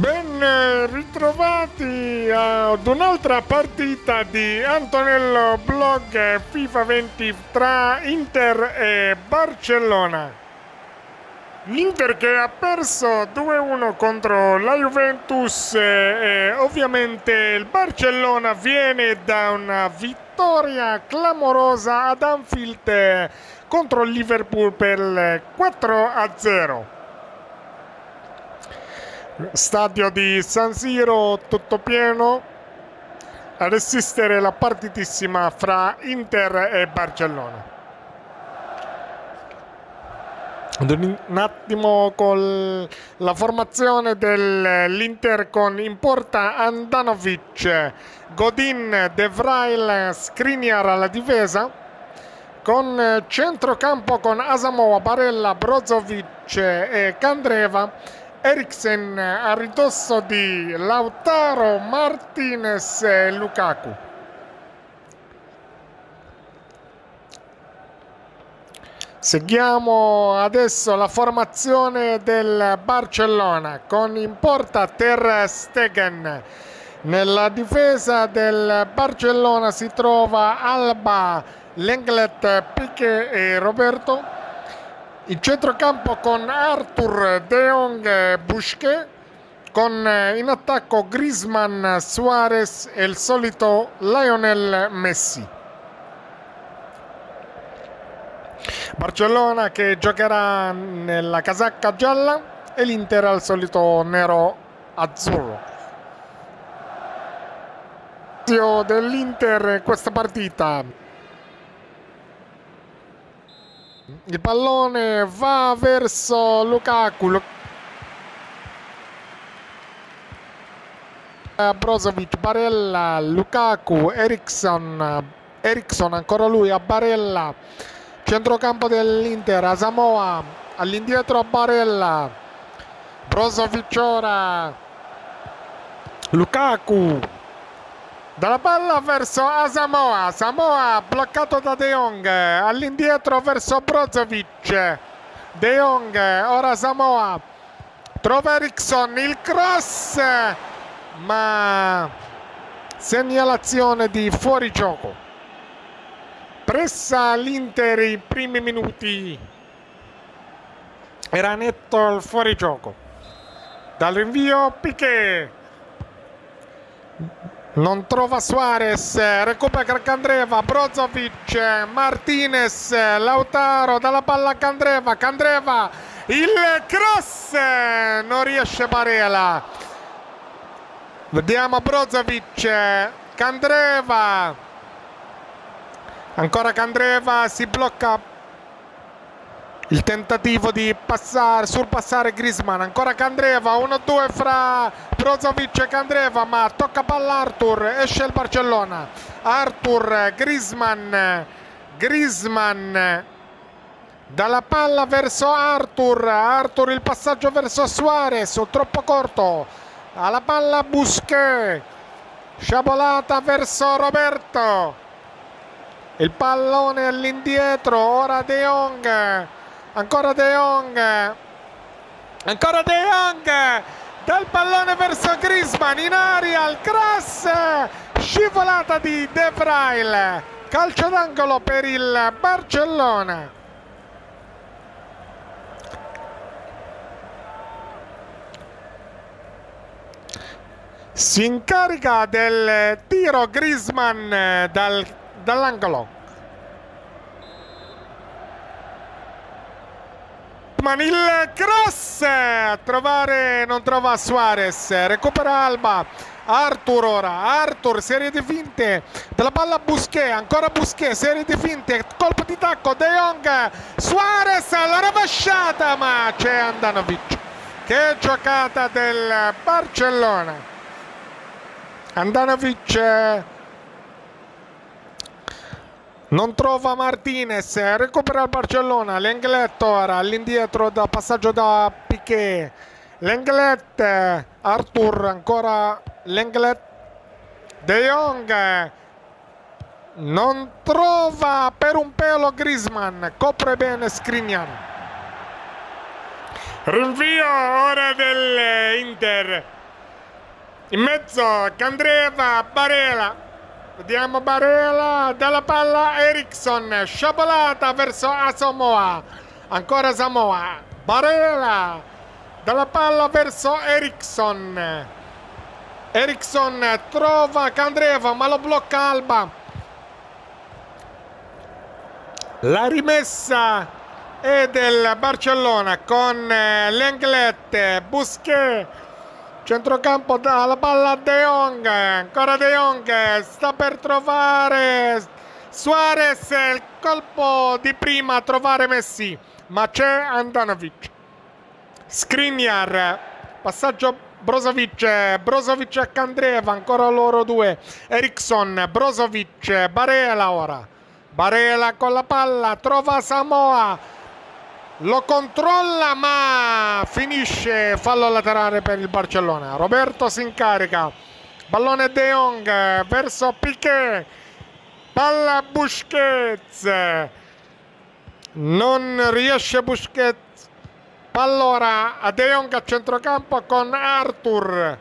Ben ritrovati ad un'altra partita di Antonello Blog FIFA 20 tra Inter e Barcellona. L'Inter che ha perso 2-1 contro la Juventus e ovviamente il Barcellona viene da una vittoria clamorosa ad Anfield contro il Liverpool per 4-0. Stadio di San Siro tutto pieno ad assistere la partitissima fra Inter e Barcellona. Un attimo con la formazione dell'Inter con in porta Handanovic, Godin, De Vrij, Skriniar alla difesa, con centrocampo con Asamoah, Barella, Brozovic e Candreva, Eriksen a ridosso di Lautaro, Martinez e Lukaku. Seguiamo adesso la formazione del Barcellona con in porta Ter Stegen. Nella difesa del Barcellona si trova Alba, Lenglet, Piqué e Roberto. In centrocampo con Arthur, De Jong e Busquets, con in attacco Griezmann, Suarez e il solito Lionel Messi. Barcellona che giocherà nella casacca gialla e l'Inter al solito nero azzurro. Dell'Inter questa partita. Il pallone va verso Lukaku. Brozovic, Barella, Lukaku, Eriksen ancora lui a Barella. Centrocampo dell'Inter, Asamoah all'indietro a Barella. Brozovic ora. Lukaku. Dalla palla verso Asamoah, Samoa bloccato da De Jong, all'indietro verso Brozovic, De Jong, ora Samoa, trova Eriksen, il cross, ma segnalazione di fuorigioco. Pressa l'Inter i primi minuti, era netto il fuorigioco. Dal rinvio Piqué. Non trova Suarez, recupera Candreva, Brozovic, Martinez, Lautaro, dalla palla a Candreva, il cross, non riesce Barella. Vediamo Brozovic, Candreva, ancora Candreva, si blocca il tentativo di surpassare Griezmann, ancora Candreva, 1-2 fra Brozovic e Candreva, ma tocca palla Arthur, esce il Barcellona. Arthur, Griezmann, dalla palla verso Arthur, il passaggio verso Suarez, troppo corto, alla palla Busquets, sciabolata verso Roberto, il pallone all'indietro, ora De Jong. Ancora De Jong, dal pallone verso Griezmann, in aria, il cross, scivolata di De Vrij, calcio d'angolo per il Barcellona. Si incarica del tiro Griezmann dall'angolo. Il cross a trovare, non trova Suarez, recupera Alba, Arthur, serie di finte, dalla palla Busquets, ancora Busquets, serie di finte, colpo di tacco, De Jong, Suarez, la rovesciata, ma c'è Handanovic. Che giocata del Barcellona. Handanovic non trova Martinez, recupera il Barcellona, Lenglet ora all'indietro da passaggio da Piqué, Lenglet, Arthur, ancora Lenglet, De Jong, non trova per un pelo Griezmann, copre bene Skriniar. Rinvio ora dell'Inter In mezzo Candreva, Barella. Vediamo Barella, dalla palla Eriksson, sciabolata verso Asamoah. Ancora Samoa. Barella, dalla palla verso Eriksson. Eriksson trova Candreva ma lo blocca Alba. La rimessa è del Barcellona con Lenglet, Busquets, centrocampo dalla palla De Jong, ancora De Jong, sta per trovare Suarez, il colpo di prima a trovare Messi, ma c'è Handanovic. Skriniar, passaggio Brozovic a Candreva, ancora loro due, Eriksson, Brozovic, Barella ora. Barella con la palla, trova Samoa, lo controlla ma finisce, fallo laterale per il Barcellona. Roberto si incarica, pallone De Jong verso Piqué, palla Busquets, non riesce Busquets, palla ora a De Jong a centrocampo con Arthur.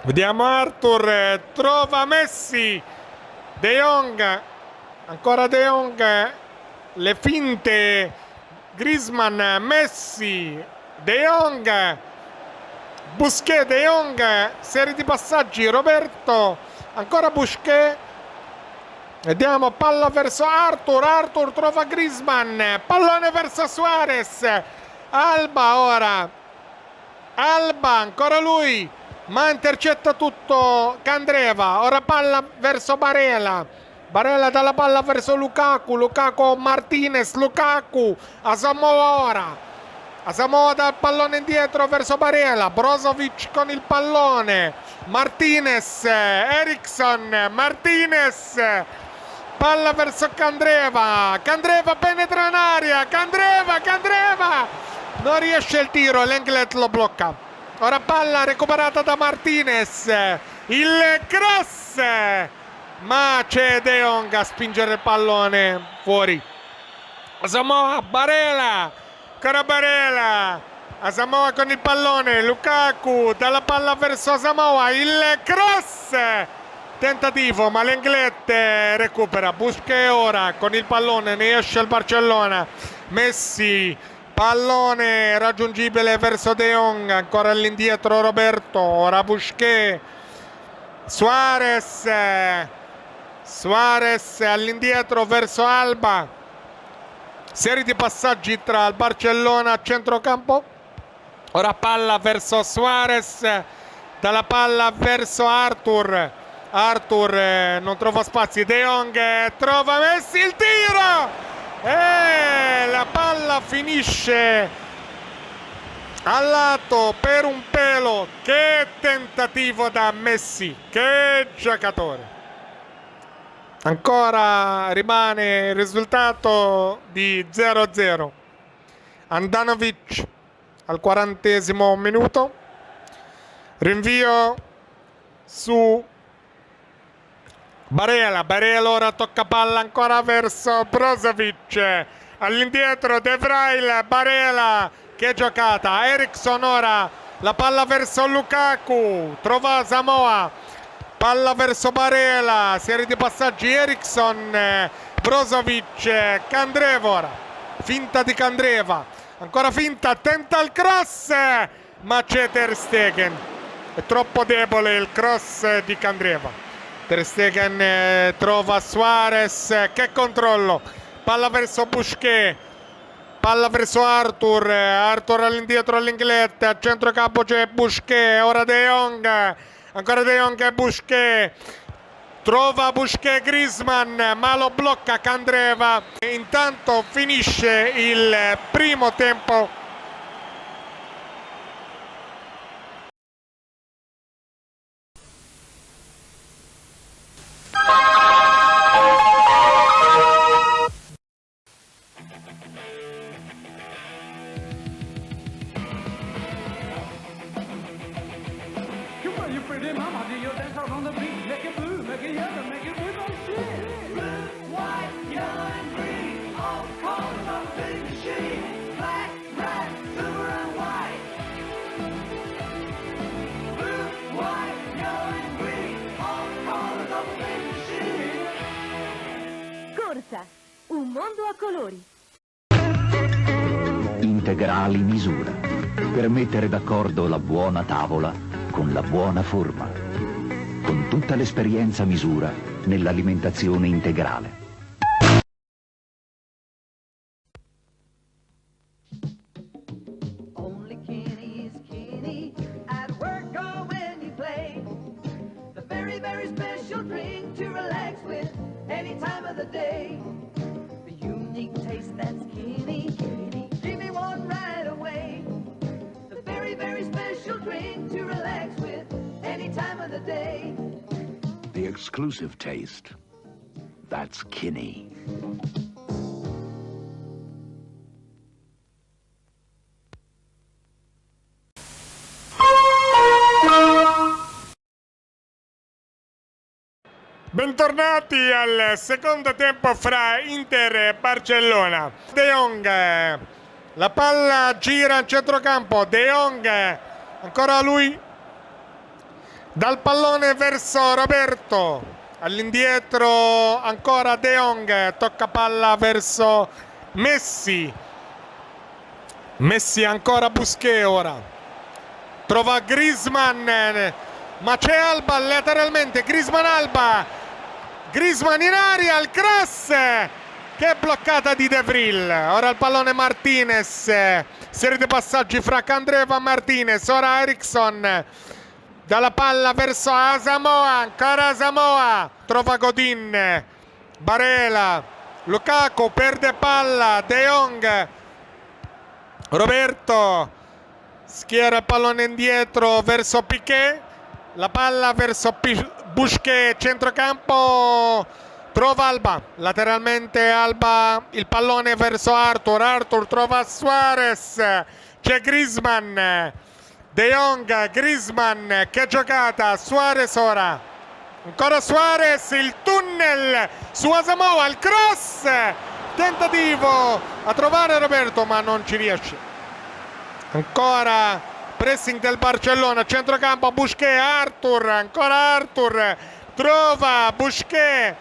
Vediamo Arthur, trova Messi, De Jong, ancora De Jong, le finte, Griezmann, Messi, De Jong, Busquets, De Jong, serie di passaggi, Roberto, ancora Busquets, vediamo palla verso Arthur trova Griezmann, pallone verso Suarez, Alba ora, Alba, ancora lui, ma intercetta tutto Candreva, ora palla verso Barella dalla palla verso Lukaku, Martinez, Lukaku, Asamoah ora, Asamoah dal pallone indietro verso Barella, Brozovic con il pallone, Martinez, Eriksson, Martinez, palla verso Candreva penetra in aria, Candreva, non riesce il tiro, Lenglet lo blocca. Ora palla recuperata da Martinez, il cross, ma c'è De Jong a spingere il pallone fuori. Asamoah, Barella, ancora Barella, Asamoah con il pallone, Lukaku dalla palla verso Asamoah, il cross, tentativo ma Lenglet recupera. Busquets ora con il pallone, ne esce il Barcellona, Messi, pallone raggiungibile verso De Jong, ancora all'indietro Roberto, ora Busquets, Suarez all'indietro verso Alba, serie di passaggi tra il Barcellona a centrocampo, ora palla verso Suarez, dalla palla verso Arthur non trova spazi, De Jong trova Messi, il tiro! E la palla finisce al lato per un pelo. Che tentativo da Messi, che giocatore. Ancora rimane il risultato di 0-0. Handanovic al 40° minuto, rinvio su Barella ora tocca palla ancora verso Brozovic, all'indietro De Vrij, Barella, che giocata, Eriksson ora, la palla verso Lukaku, trova Samoa, palla verso Barella, serie di passaggi, Eriksson, Brozovic, Candreva ora, finta di Candreva, ancora finta, tenta il cross, ma c'è Ter Stegen, è troppo debole il cross di Candreva. Ter Stegen trova Suarez, che controllo, palla verso Busquets, palla verso Arthur all'indietro all'Inglette, a centrocampo c'è Busquets, ora De Jong, ancora De Jong e Busquets, trova Busquets Griezmann, ma lo blocca Candreva, intanto finisce il primo tempo. You pretty mama, do your dance out on the beat? Make it blue, make it yellow, make it blue, don't shit. Blue, white, yellow, and green, all the colors of the big machine. Black, brown. Pizza, un mondo a colori. Integrali misura, per mettere d'accordo la buona tavola con la buona forma, con tutta l'esperienza misura nell'alimentazione integrale. Only Kenny's Kenny at work or when you play. The very, very special drink to relax with any time of the day. The unique taste that's Kenny. Give me one right away. The very, very special drink to relax with any time of the day. The exclusive taste, that's Kinney. Bentornati al secondo tempo fra Inter e Barcellona. De Jong, la palla gira in centrocampo. De Jong, ancora lui, dal pallone verso Roberto, all'indietro ancora De Jong, tocca palla verso Messi. Messi ancora Busquets ora. Trova Griezmann, ma c'è Alba lateralmente. Griezmann in aria, il cross che è bloccata di De Vrij. Ora il pallone Martinez, serie di passaggi fra Candreva e Martinez. Ora Eriksson, dalla palla verso Asamoah, ancora Asamoah, trova Godin, Barella, Lukaku perde palla, De Jong, Roberto schiera il pallone indietro verso Piqué, la palla verso Busquets, centrocampo, trova Alba, lateralmente Alba, il pallone verso Arthur trova Suarez, c'è Griezmann, De Jong, Griezmann, che giocata, Suarez ora, ancora Suarez, il tunnel su Asamoah, il cross, tentativo a trovare Roberto ma non ci riesce. Ancora pressing del Barcellona, centrocampo Busquets, ancora Arthur, trova Busquets,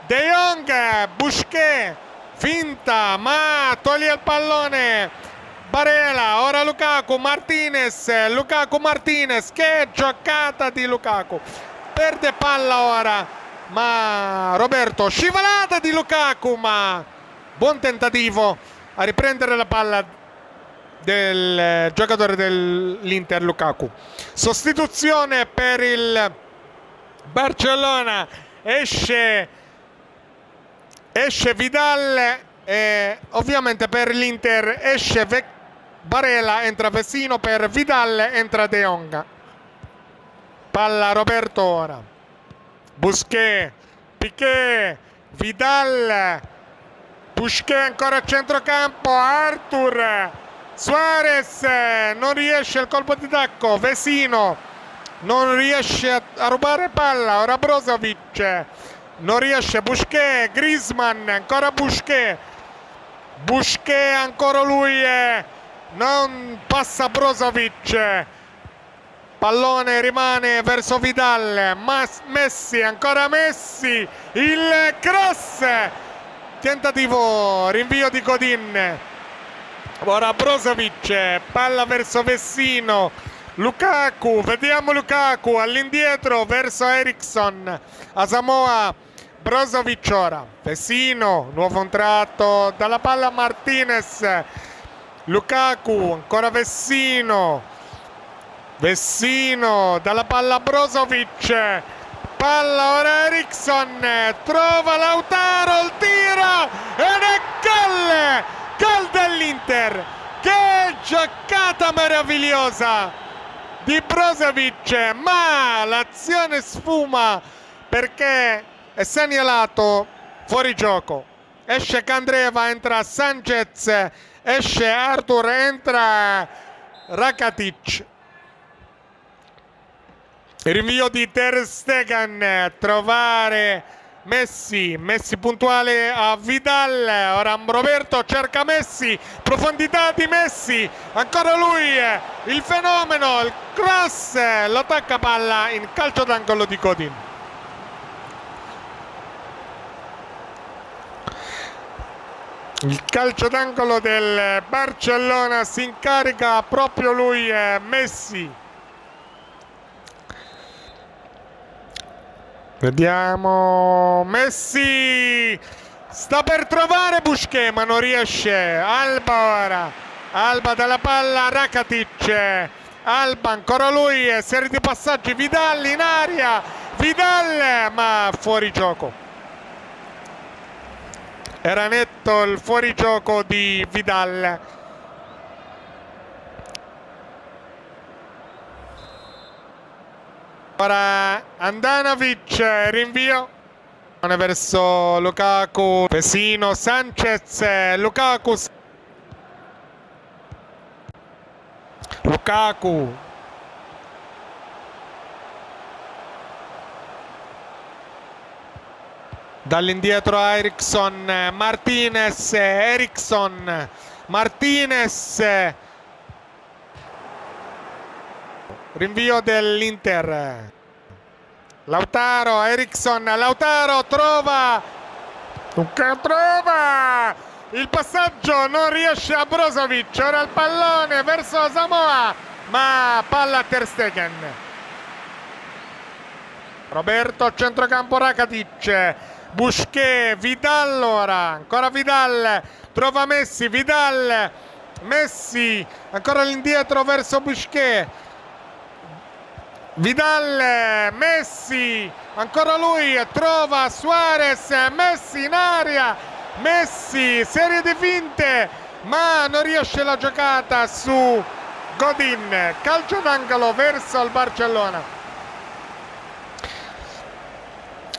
De Jong, Busquets, finta ma toglie il pallone Barella, ora Lukaku Martinez, che giocata di Lukaku, perde palla ora ma Roberto, scivolata di Lukaku ma buon tentativo a riprendere la palla del giocatore dell'Inter Lukaku. Sostituzione per il Barcellona, esce Vidal e ovviamente per l'Inter esce Barella, entra Vecino, per Vidal entra De Jong. Palla Roberto ora, Busquets, Piqué, Vidal, Busquets ancora a centrocampo, Arthur, Suarez non riesce il colpo di tacco, Vecino non riesce a rubare palla, ora Brozovic non riesce, Busquets, Griezmann, ancora Busquets ancora lui, non passa Brozovic, pallone rimane verso Vidal, Messi, ancora Messi, il cross, tentativo, rinvio di Godin, ora Brozovic, palla verso Vecino, Lukaku, vediamo Lukaku all'indietro verso Eriksson, Asamoah, Brozovic ora, Vecino, nuovo contratto, dalla palla Martinez, Lukaku, ancora Vecino, dalla palla Brozovic, palla ora Eriksson, trova Lautaro, il tiro ed è gol dell'Inter, che giocata meravigliosa di Brozovic, ma l'azione sfuma perché è segnalato fuori gioco. Esce Candreva, entra Sanchez, esce Arthur, entra Rakitic. Rinvio di Ter Stegen, trovare Messi puntuale a Vidal, ora Roberto cerca Messi, profondità di Messi, ancora lui, il fenomeno, il cross, lo attacca palla in calcio d'angolo di Godin. Il calcio d'angolo del Barcellona, si incarica proprio lui, Messi. Vediamo, Messi sta per trovare Busquets ma non riesce. Alba ora, Alba dalla palla, Rakitic, Alba ancora lui, serie di passaggi, Vidal in aria, Vidal ma fuori gioco. Era netto il fuorigioco di Vidal. Ora Andanovic, rinvio verso Lukaku, Vecino, Sanchez, Lukaku. Dall'indietro Eriksson, Martinez, Eriksson, Martinez. Rinvio dell'Inter. Lautaro, Eriksson, Lautaro trova il passaggio, non riesce a Brozovic. Ora il pallone verso Samoa, ma palla a Ter Stegen. Roberto, centrocampo, Rakitic, Busquets, Vidal ora, ancora Vidal, trova Messi, Vidal, Messi, ancora all'indietro verso Busquets, Vidal, Messi, ancora lui, trova Suarez, Messi in aria, Messi, serie di finte, ma non riesce la giocata su Godin, calcio d'angolo verso il Barcellona.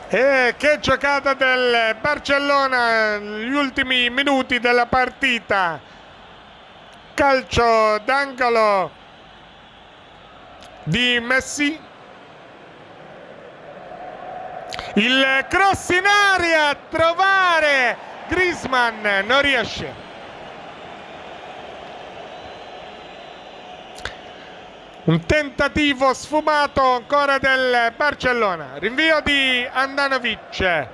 E che giocata del Barcellona, gli ultimi minuti della partita. Calcio d'angolo di Messi. Il cross in aria a trovare Griezmann, non riesce. Un tentativo sfumato ancora del Barcellona. Rinvio di Andanovic.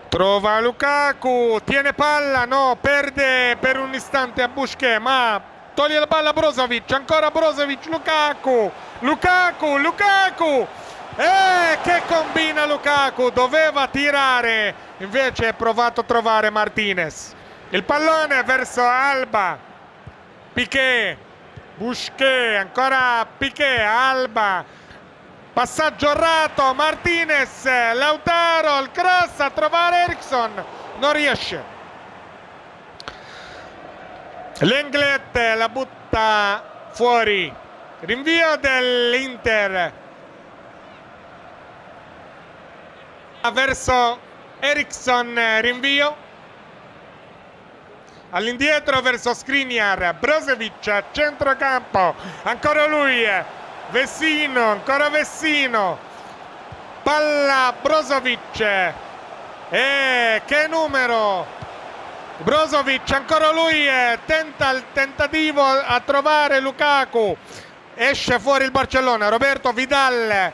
Trova Lukaku, tiene palla, no, perde per un istante a Busquets, ma toglie la palla a Brozovic, ancora Brozovic, Lukaku. Che combina Lukaku, doveva tirare, invece ha provato a trovare Martinez. Il pallone verso Alba, Piqué, Busquets, ancora Piqué, Alba, passaggio errato, Martinez, Lautaro, il cross a trovare Eriksson, non riesce. Lenglet la butta fuori, rinvio dell'Inter verso Eriksson, rinvio. All'indietro verso Skriniar, Brozovic a centrocampo, ancora lui, Vecino, ancora Vecino, palla Brozovic, che numero, Brozovic, ancora lui, tenta il tentativo a trovare Lukaku, esce fuori il Barcellona, Roberto, Vidal,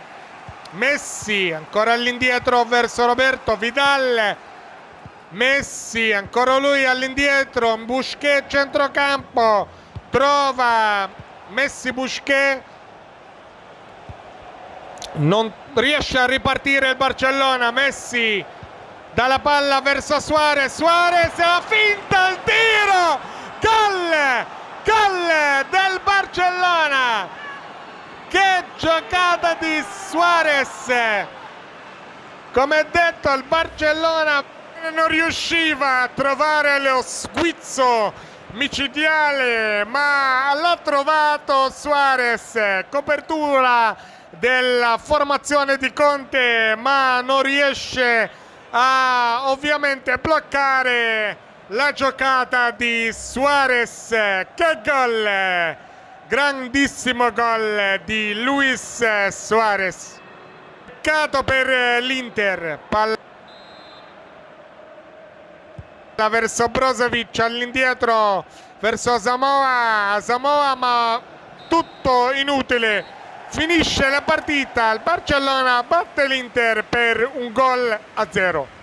Messi, ancora all'indietro verso Roberto, Vidal, Messi, ancora lui all'indietro, Busquets centrocampo, trova Messi, Busquets, non riesce a ripartire il Barcellona, Messi dalla palla verso Suarez, la finta, il tiro, gol del Barcellona, che giocata di Suarez, come detto il Barcellona non riusciva a trovare lo sguizzo micidiale, ma l'ha trovato Suarez, copertura della formazione di Conte, ma non riesce a ovviamente bloccare la giocata di Suarez. Che gol! Grandissimo gol di Luis Suarez. Peccato per l'Inter. Palla verso Brozovic, all'indietro verso Samoa, ma tutto inutile. finisce la partita, il Barcellona batte l'Inter per 1-0.